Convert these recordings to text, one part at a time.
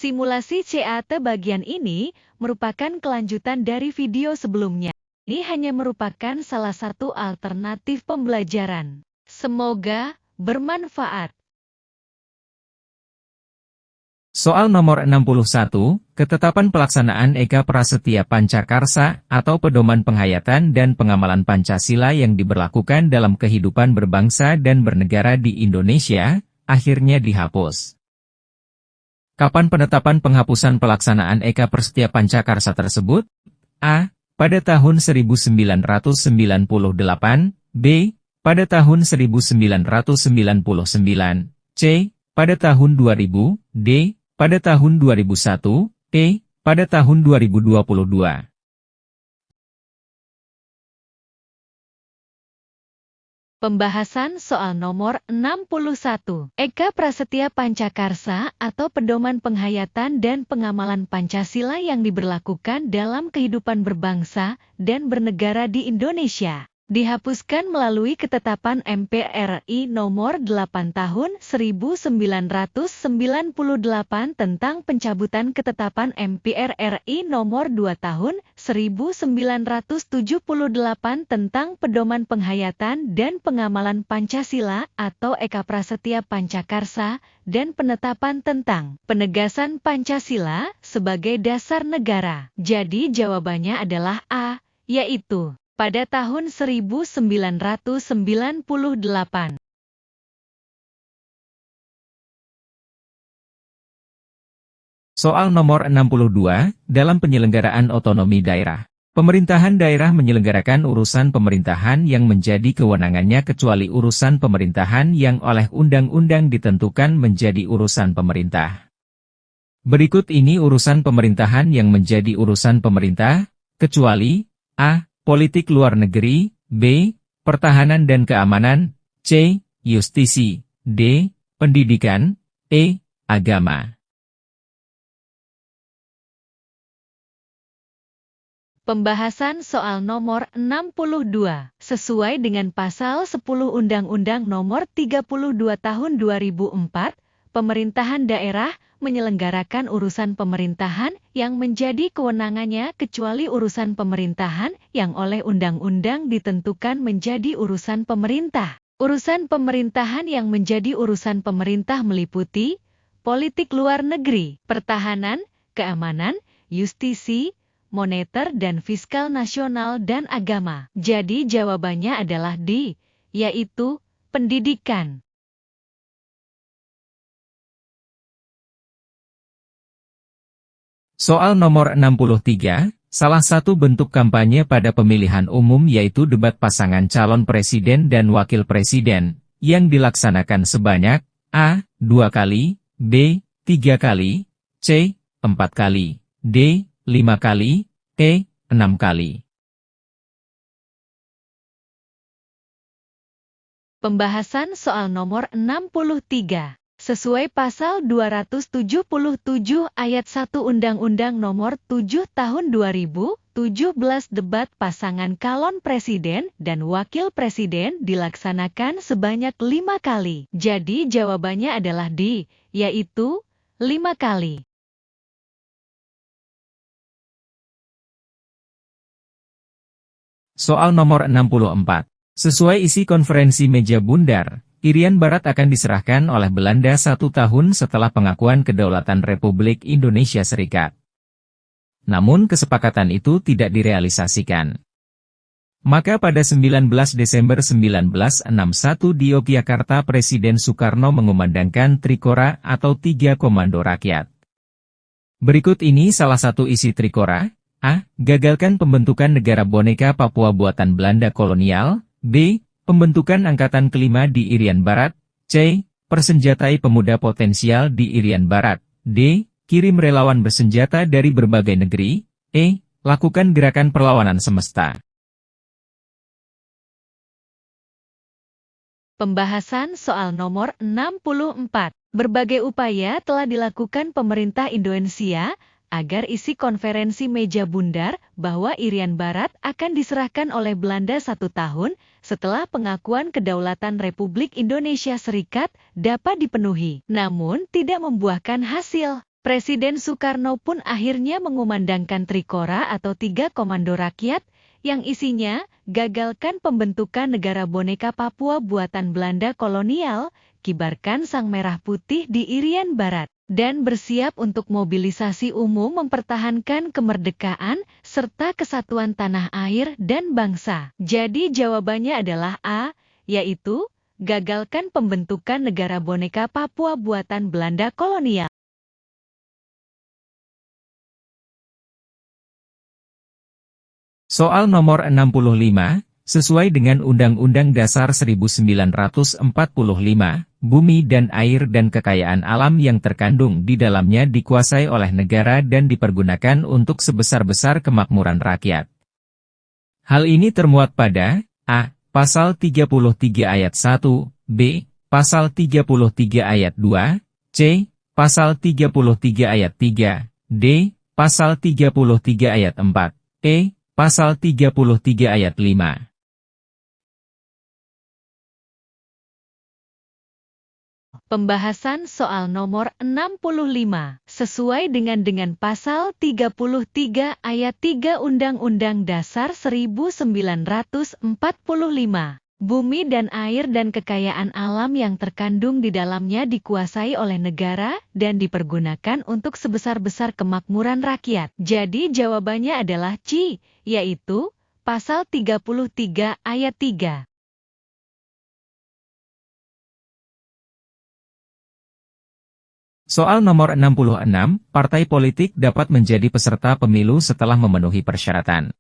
Simulasi CAT bagian ini merupakan kelanjutan dari video sebelumnya. Ini hanya merupakan salah satu alternatif pembelajaran. Semoga bermanfaat. Soal nomor 61, Ketetapan Pelaksanaan Eka Prasetya Pancakarsa atau Pedoman Penghayatan dan Pengamalan Pancasila yang diberlakukan dalam kehidupan berbangsa dan bernegara di Indonesia, akhirnya dihapus. Kapan penetapan penghapusan pelaksanaan Eka Prasetya Pancakarsa tersebut? A. Pada tahun 1998, B. Pada tahun 1999, C. Pada tahun 2000, D. Pada tahun 2001, E. Pada tahun 2022. Pembahasan soal nomor 61. Eka Prasetya Pancakarsa atau Pedoman Penghayatan dan Pengamalan Pancasila yang diberlakukan dalam kehidupan berbangsa dan bernegara di Indonesia. Dihapuskan melalui ketetapan MPR RI nomor 8 tahun 1998 tentang pencabutan ketetapan MPR RI nomor 2 tahun 1978 tentang pedoman penghayatan dan pengamalan Pancasila atau Eka Prasetya Pancakarsa dan penetapan tentang penegasan Pancasila sebagai dasar negara. Jadi jawabannya adalah A, yaitu pada tahun 1998. Soal nomor 62, dalam penyelenggaraan otonomi daerah. Pemerintahan daerah menyelenggarakan urusan pemerintahan yang menjadi kewenangannya kecuali urusan pemerintahan yang oleh undang-undang ditentukan menjadi urusan pemerintah. Berikut ini urusan pemerintahan yang menjadi urusan pemerintah, kecuali A. Politik luar negeri, B. Pertahanan dan keamanan, C. Justisi, D. Pendidikan, E. Agama. Pembahasan soal nomor 62. Sesuai dengan pasal 10 Undang-Undang nomor 32 tahun 2004, pemerintahan daerah menyelenggarakan urusan pemerintahan yang menjadi kewenangannya kecuali urusan pemerintahan yang oleh undang-undang ditentukan menjadi urusan pemerintah. Urusan pemerintahan yang menjadi urusan pemerintah meliputi politik luar negeri, pertahanan, keamanan, justisi, moneter dan fiskal nasional dan agama. Jadi jawabannya adalah D, yaitu pendidikan. Soal nomor 63, salah satu bentuk kampanye pada pemilihan umum yaitu debat pasangan calon presiden dan wakil presiden, yang dilaksanakan sebanyak A. 2 kali, B. 3 kali, C. 4 kali, D. 5 kali, E. 6 kali. Pembahasan soal nomor 63. Sesuai pasal 277 ayat 1 Undang-Undang nomor 7 tahun 2017 debat pasangan calon presiden dan wakil presiden dilaksanakan sebanyak 5 kali. Jadi jawabannya adalah D, yaitu 5 kali. Soal nomor 64. Sesuai isi konferensi meja bundar, Irian Barat akan diserahkan oleh Belanda 1 tahun setelah pengakuan kedaulatan Republik Indonesia Serikat. Namun kesepakatan itu tidak direalisasikan. Maka pada 19 Desember 1961 di Yogyakarta Presiden Soekarno mengumandangkan Trikora atau 3 Komando Rakyat. Berikut ini salah satu isi Trikora. A. Gagalkan pembentukan negara boneka Papua buatan Belanda kolonial. B. Pembentukan angkatan kelima di Irian Barat. C. Persenjatai pemuda potensial di Irian Barat. D. Kirim relawan bersenjata dari berbagai negeri. E. Lakukan gerakan perlawanan semesta. Pembahasan soal nomor 64. Berbagai upaya telah dilakukan pemerintah Indonesia agar isi konferensi meja bundar bahwa Irian Barat akan diserahkan oleh Belanda 1 tahun setelah pengakuan kedaulatan Republik Indonesia Serikat dapat dipenuhi, namun tidak membuahkan hasil. Presiden Soekarno pun akhirnya mengumandangkan Trikora atau 3 Komando Rakyat, yang isinya, gagalkan pembentukan negara boneka Papua buatan Belanda kolonial, kibarkan sang merah putih di Irian Barat, dan bersiap untuk mobilisasi umum mempertahankan kemerdekaan, serta kesatuan tanah air dan bangsa. Jadi jawabannya adalah A, yaitu, gagalkan pembentukan negara boneka Papua buatan Belanda kolonial. Soal nomor 65, sesuai dengan Undang-Undang Dasar 1945, bumi dan air dan kekayaan alam yang terkandung di dalamnya dikuasai oleh negara dan dipergunakan untuk sebesar-besar kemakmuran rakyat. Hal ini termuat pada A. Pasal 33 ayat 1, B. Pasal 33 ayat 2, C. Pasal 33 ayat 3, D. Pasal 33 ayat 4, E. Pasal 33 ayat 5. Pembahasan soal nomor 65, sesuai dengan Pasal 33 ayat 3 Undang-Undang Dasar 1945. Bumi dan air dan kekayaan alam yang terkandung di dalamnya dikuasai oleh negara dan dipergunakan untuk sebesar-besar kemakmuran rakyat. Jadi jawabannya adalah C, yaitu Pasal 33 ayat 3. Soal nomor 66, partai politik dapat menjadi peserta pemilu setelah memenuhi persyaratan.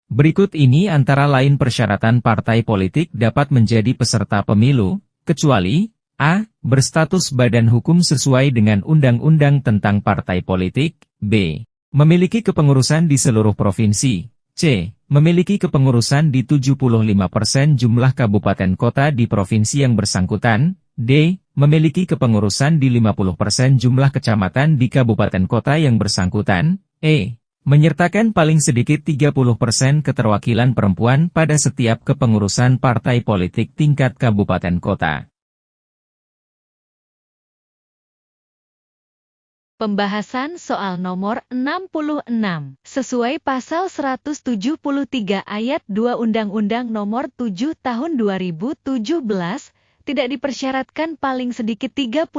Berikut ini antara lain persyaratan partai politik dapat menjadi peserta pemilu, kecuali A. Berstatus badan hukum sesuai dengan Undang-Undang tentang Partai Politik, B. Memiliki kepengurusan di seluruh provinsi, C. Memiliki kepengurusan di 75% jumlah kabupaten kota di provinsi yang bersangkutan, D. Memiliki kepengurusan di 50% jumlah kecamatan di kabupaten kota yang bersangkutan, E. Menyertakan paling sedikit 30% keterwakilan perempuan pada setiap kepengurusan partai politik tingkat kabupaten kota. Pembahasan soal nomor 66, sesuai Pasal 173 ayat 2 Undang-Undang Nomor 7 Tahun 2017, tidak dipersyaratkan paling sedikit 30%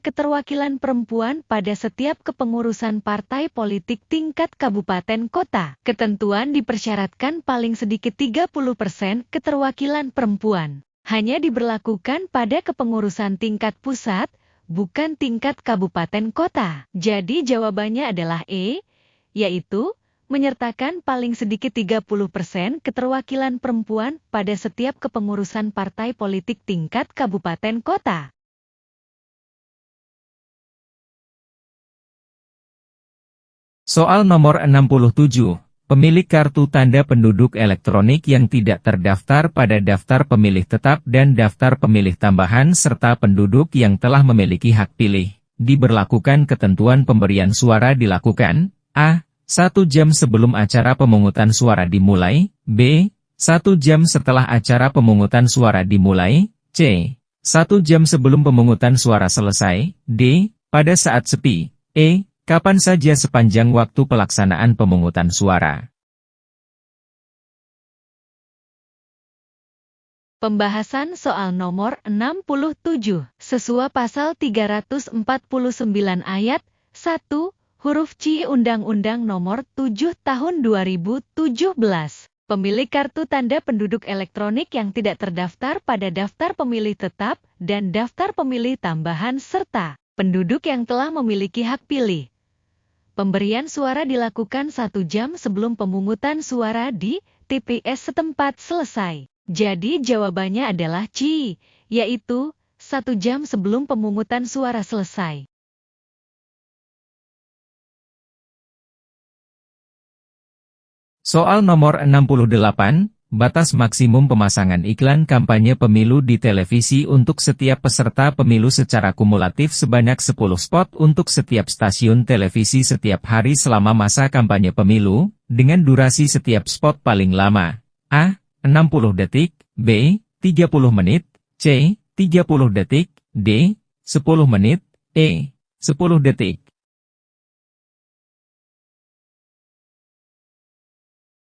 keterwakilan perempuan pada setiap kepengurusan partai politik tingkat kabupaten kota. Ketentuan dipersyaratkan paling sedikit 30% keterwakilan perempuan. Hanya diberlakukan pada kepengurusan tingkat pusat, bukan tingkat kabupaten kota. Jadi jawabannya adalah E, yaitu menyertakan paling sedikit 30% keterwakilan perempuan pada setiap kepengurusan partai politik tingkat kabupaten kota. Soal nomor 67, pemilik kartu tanda penduduk elektronik yang tidak terdaftar pada daftar pemilih tetap dan daftar pemilih tambahan serta penduduk yang telah memiliki hak pilih, diberlakukan ketentuan pemberian suara dilakukan, A. 1 jam sebelum acara pemungutan suara dimulai, B. 1 jam setelah acara pemungutan suara dimulai, C. 1 jam sebelum pemungutan suara selesai, D. Pada saat sepi, E. Kapan saja sepanjang waktu pelaksanaan pemungutan suara. Pembahasan soal nomor 67, sesuai Pasal 349 ayat 1, huruf C Undang-Undang Nomor 7 Tahun 2017. Pemilik kartu tanda penduduk elektronik yang tidak terdaftar pada daftar pemilih tetap dan daftar pemilih tambahan serta penduduk yang telah memiliki hak pilih. Pemberian suara dilakukan 1 jam sebelum pemungutan suara di TPS setempat selesai. Jadi jawabannya adalah C, yaitu 1 jam sebelum pemungutan suara selesai. Soal nomor 68, batas maksimum pemasangan iklan kampanye pemilu di televisi untuk setiap peserta pemilu secara kumulatif sebanyak 10 spot untuk setiap stasiun televisi setiap hari selama masa kampanye pemilu, dengan durasi setiap spot paling lama, A. 60 detik, B. 30 menit, C. 30 detik, D. 10 menit, E. 10 detik.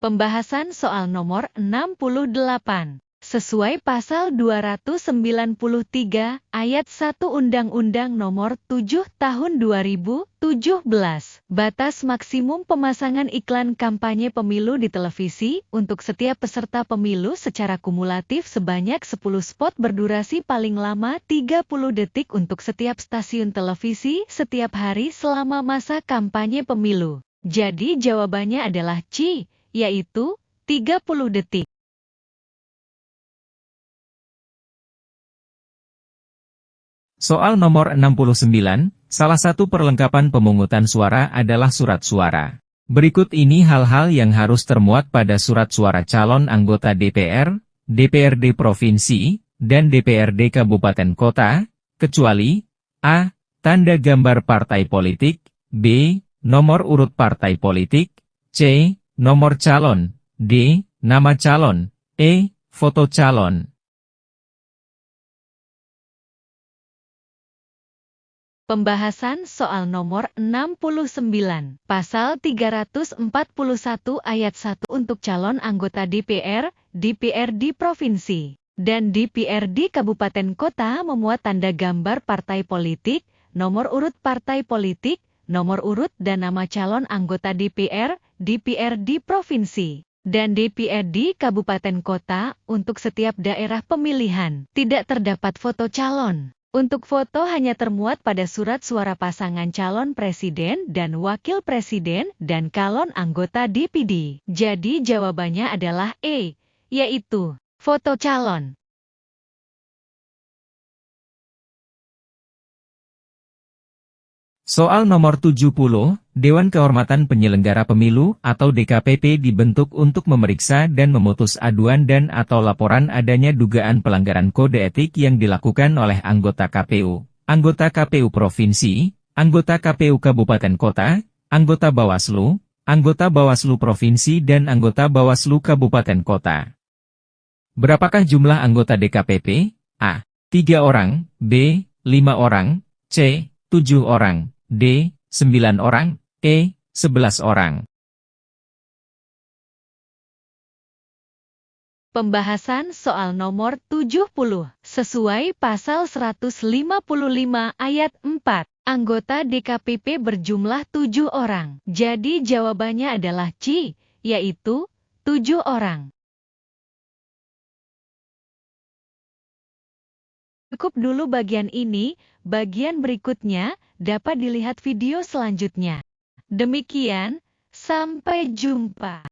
Pembahasan soal nomor 68. Sesuai pasal 293 ayat 1 Undang-Undang Nomor 7 Tahun 2017, batas maksimum pemasangan iklan kampanye pemilu di televisi untuk setiap peserta pemilu secara kumulatif sebanyak 10 spot berdurasi paling lama 30 detik untuk setiap stasiun televisi setiap hari selama masa kampanye pemilu. Jadi jawabannya adalah C, yaitu 30 detik. Soal nomor 69, salah satu perlengkapan pemungutan suara adalah surat suara. Berikut ini hal-hal yang harus termuat pada surat suara calon anggota DPR, DPRD Provinsi, dan DPRD Kabupaten Kota, kecuali A. Tanda gambar partai politik, B. Nomor urut partai politik, C. Nomor calon, D. Nama calon, E. Foto calon. Pembahasan soal nomor 69, pasal 341 ayat 1 untuk calon anggota DPR, DPRD Provinsi, dan DPRD Kabupaten Kota memuat tanda gambar partai politik, nomor urut partai politik, nomor urut dan nama calon anggota DPR, DPRD Provinsi, dan DPRD Kabupaten Kota untuk setiap daerah pemilihan. Tidak terdapat foto calon. Untuk foto hanya termuat pada surat suara pasangan calon presiden dan wakil presiden dan calon anggota DPD. Jadi jawabannya adalah E, yaitu foto calon. Soal nomor 70, Dewan Kehormatan Penyelenggara Pemilu atau DKPP dibentuk untuk memeriksa dan memutus aduan dan atau laporan adanya dugaan pelanggaran kode etik yang dilakukan oleh anggota KPU, anggota KPU Provinsi, anggota KPU Kabupaten Kota, anggota Bawaslu Provinsi dan anggota Bawaslu Kabupaten Kota. Berapakah jumlah anggota DKPP? A. 3 orang, B. 5 orang, C. 7 orang, D. 9 orang, E. 11 orang. Pembahasan soal nomor 70, sesuai pasal 155 ayat 4, anggota DKPP berjumlah 7 orang. Jadi jawabannya adalah C, yaitu 7 orang. Cukup dulu bagian ini, bagian berikutnya dapat dilihat video selanjutnya. Demikian, sampai jumpa.